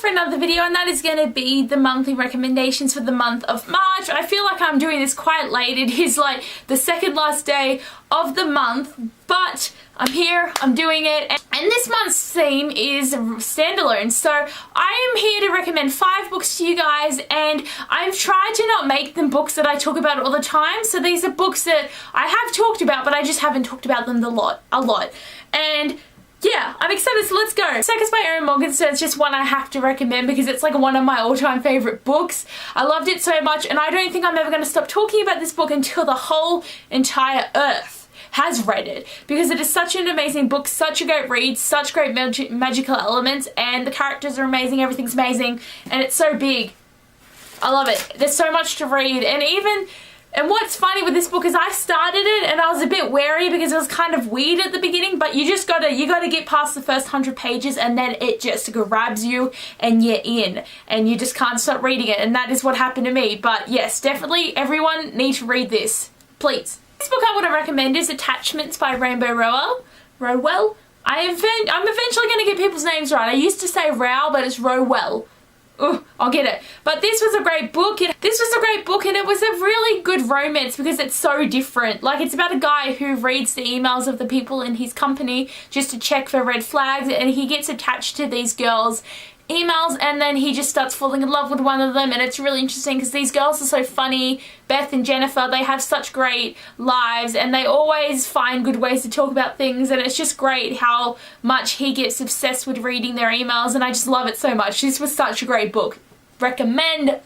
for another video, and that is going to be the monthly recommendations for the month of March. I feel like I'm doing this quite late. It is like the second last day of the month, but I'm here, I'm doing it, and this month's theme is standalones. So I am here to recommend 5 books to you guys, and I've tried to not make them books that I talk about all the time. So these are books that I have talked about, but I just haven't talked about them a lot. And yeah, I'm excited, so let's go. Seconds by Erin Morgenstern is just one I have to recommend because it's like one of my all-time favorite books. I loved it so much, and I don't think I'm ever going to stop talking about this book until the whole entire earth has read it, because it is such an amazing book, such a great read, such great magical elements, and the characters are amazing, everything's amazing, and it's so big. I love it. There's so much to read, and what's funny with this book is I started it and I was a bit wary because it was kind of weird at the beginning, but you gotta get past the first 100 pages and then it just grabs you and you're in and you just can't stop reading it, and that is what happened to me. But yes, definitely everyone needs to read this, please. This book I want to recommend is Attachments by Rainbow Rowell. I'm eventually going to get people's names right. I used to say Row, but it's Rowell. I'll get it. But this was a great book. And it was a really good romance because it's so different. Like, it's about a guy who reads the emails of the people in his company just to check for red flags, and he gets attached to these girls' emails, and then he just starts falling in love with one of them. And it's really interesting because these girls are so funny. Beth and Jennifer, they have such great lives and they always find good ways to talk about things, and it's just great how much he gets obsessed with reading their emails, and I just love it so much. This was such a great book. Recommend.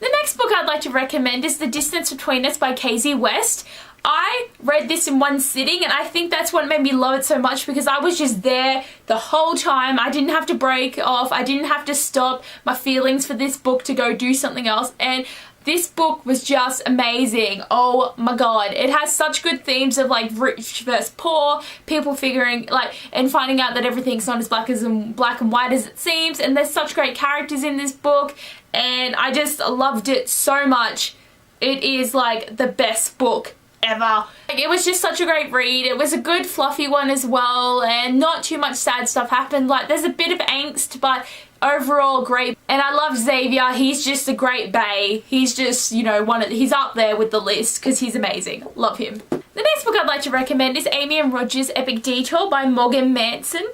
The next book I'd like to recommend is The Distance Between Us by Casey West. I read this in one sitting, and I think that's what made me love it so much because I was just there the whole time. I didn't have to break off. I didn't have to stop my feelings for this book to go do something else, and this book was just amazing. Oh my god. It has such good themes of like rich versus poor, people figuring like and finding out that everything's not as black and white as it seems, and there's such great characters in this book, and I just loved it so much. It is like the best book ever. Like, it was just such a great read. It was a good fluffy one as well, and not too much sad stuff happened. Like, there's a bit of angst, but overall great. And I love Xavier. He's just a great bae. He's just, you know, he's up there with the list because he's amazing. Love him. The next book I'd like to recommend is Amy and Roger's Epic Detour by Morgan Matson.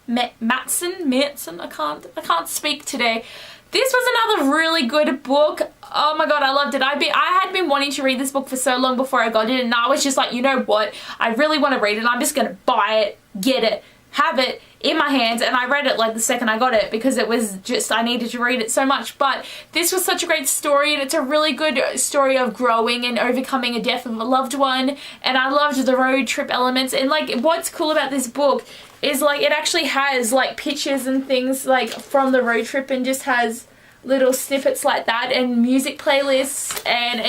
Matson? I can't speak today. This was another really good book. Oh my god, I loved it. I had been wanting to read this book for so long before I got it, and I was just like, you know what? I really want to read it. I'm just going to buy it, get it, have it in my hands, and I read it like the second I got it because it was just, I needed to read it so much. But this was such a great story, and it's a really good story of growing and overcoming a death of a loved one, and I loved the road trip elements. And like, what's cool about this book is like it actually has like pictures and things like from the road trip, and just has little snippets like that and music playlists, and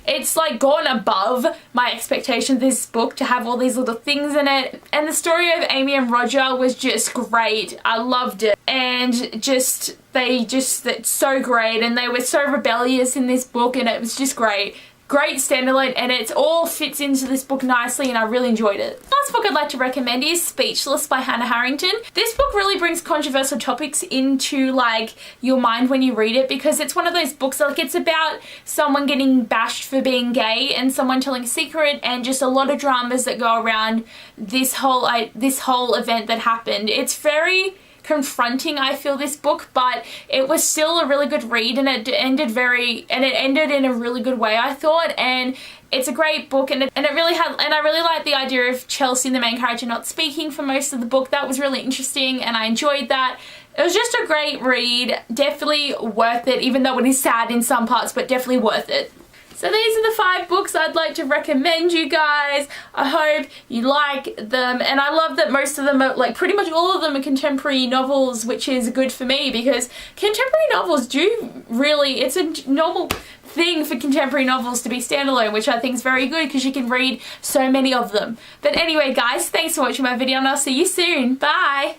it's like gone above my expectations of this book to have all these little things in it. And the story of Amy and Roger was just great. I loved it, and it's so great, and they were so rebellious in this book, and it was just great. Great standalone, and it all fits into this book nicely, and I really enjoyed it. The last book I'd like to recommend is Speechless by Hannah Harrington. This book really brings controversial topics into like your mind when you read it, because it's one of those books like it's about someone getting bashed for being gay and someone telling a secret, and just a lot of dramas that go around this whole event that happened. It's very confronting, I feel, this book, but it was still a really good read, and it ended in a really good way, I thought. And it's a great book, and I really liked the idea of Chelsea, the main character, not speaking for most of the book. That was really interesting, and I enjoyed that. It was just a great read, definitely worth it, even though it is sad in some parts, but definitely worth it. So these are the 5 books I'd like to recommend you guys. I hope you like them, and I love that most of them are, like pretty much all of them are contemporary novels, which is good for me because contemporary novels it's a normal thing for contemporary novels to be standalone, which I think is very good because you can read so many of them. But anyway guys, thanks for watching my video, and I'll see you soon. Bye!